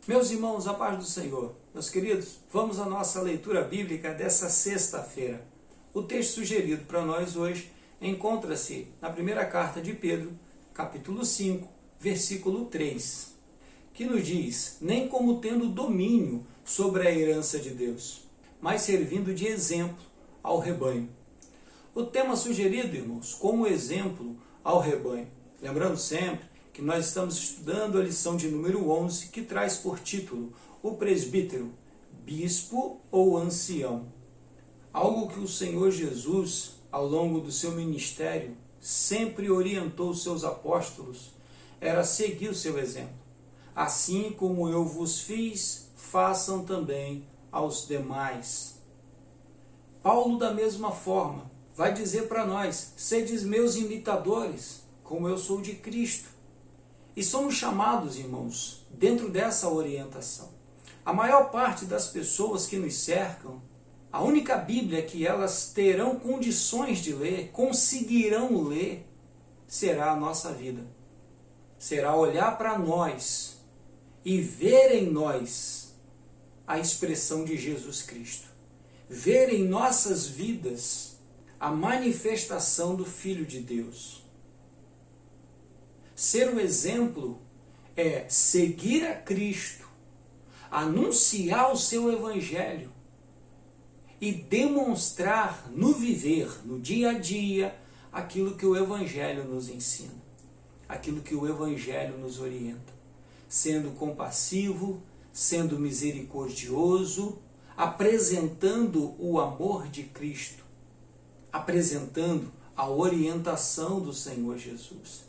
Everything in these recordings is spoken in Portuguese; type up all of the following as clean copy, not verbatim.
Meus irmãos, a paz do Senhor. Meus queridos, vamos à nossa leitura bíblica dessa sexta-feira. O texto sugerido para nós hoje encontra-se na primeira carta de Pedro, capítulo 5, versículo 3, que nos diz: nem como tendo domínio sobre a herança de Deus, mas servindo de exemplo ao rebanho. O tema sugerido, irmãos, como exemplo ao rebanho. Lembrando sempre que nós estamos estudando a lição de número 11, que traz por título o presbítero, bispo ou ancião. Algo que o Senhor Jesus, ao longo do seu ministério, sempre orientou os seus apóstolos, era seguir o seu exemplo. Assim como eu vos fiz, façam também aos demais. Paulo, da mesma forma, vai dizer para nós: sedes meus imitadores, como eu sou de Cristo. E somos chamados, irmãos, dentro dessa orientação. A maior parte das pessoas que nos cercam, a única Bíblia que elas terão condições de ler, conseguirão ler, será a nossa vida. Será olhar para nós e ver em nós a expressão de Jesus Cristo. Ver em nossas vidas a manifestação do Filho de Deus. Ser o exemplo é seguir a Cristo, anunciar o seu Evangelho e demonstrar no viver, no dia a dia, aquilo que o Evangelho nos ensina, aquilo que o Evangelho nos orienta, sendo compassivo, sendo misericordioso, apresentando o amor de Cristo, apresentando a orientação do Senhor Jesus,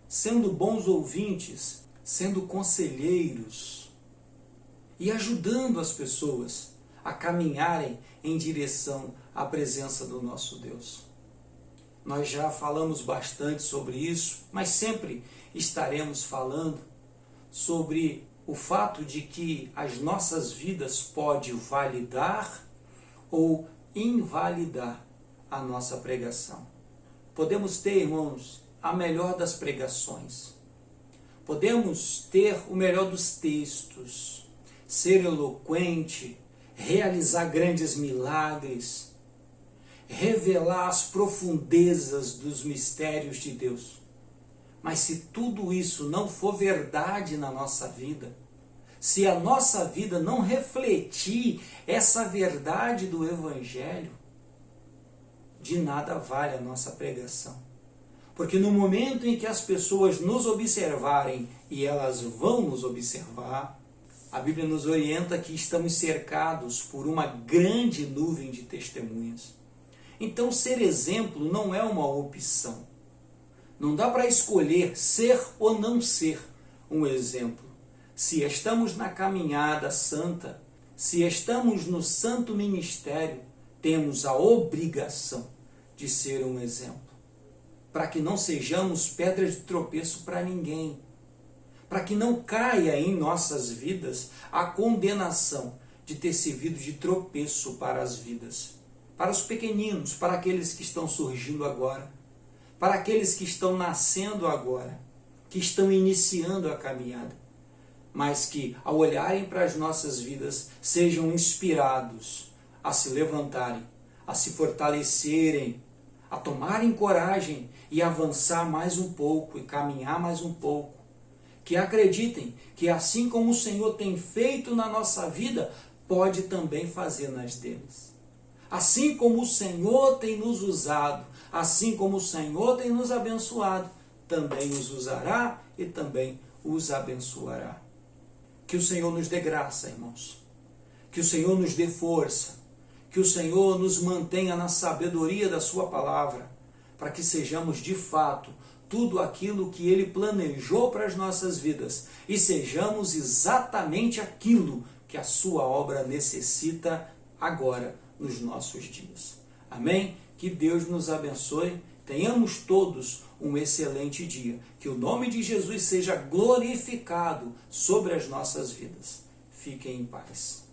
sendo bons ouvintes, sendo conselheiros e ajudando as pessoas a caminharem em direção à presença do nosso Deus. Nós já falamos bastante sobre isso, mas sempre estaremos falando sobre o fato de que as nossas vidas podem validar ou invalidar a nossa pregação. Podemos ter, irmãos, a melhor das pregações. Podemos ter o melhor dos textos, ser eloquente, realizar grandes milagres, revelar as profundezas dos mistérios de Deus. Mas se tudo isso não for verdade na nossa vida, se a nossa vida não refletir essa verdade do Evangelho, de nada vale a nossa pregação. Porque no momento em que as pessoas nos observarem, e elas vão nos observar, a Bíblia nos orienta que estamos cercados por uma grande nuvem de testemunhas. Então, ser exemplo não é uma opção. Não dá para escolher ser ou não ser um exemplo. Se estamos na caminhada santa, se estamos no santo ministério, temos a obrigação de ser um exemplo. Para que não sejamos pedra de tropeço para ninguém. Para que não caia em nossas vidas a condenação de ter servido de tropeço para as vidas. Para os pequeninos, para aqueles que estão surgindo agora. Para aqueles que estão nascendo agora. Que estão iniciando a caminhada. Mas que, ao olharem para as nossas vidas, sejam inspirados a se levantarem, a se fortalecerem, a tomarem coragem e avançar mais um pouco e caminhar mais um pouco. Que acreditem que assim como o Senhor tem feito na nossa vida, pode também fazer nas deles. Assim como o Senhor tem nos usado, assim como o Senhor tem nos abençoado, também os usará e também os abençoará. Que o Senhor nos dê graça, irmãos. Que o Senhor nos dê força. Que o Senhor nos mantenha na sabedoria da sua palavra, para que sejamos de fato tudo aquilo que Ele planejou para as nossas vidas e sejamos exatamente aquilo que a sua obra necessita agora nos nossos dias. Amém? Que Deus nos abençoe. Tenhamos todos um excelente dia. Que o nome de Jesus seja glorificado sobre as nossas vidas. Fiquem em paz.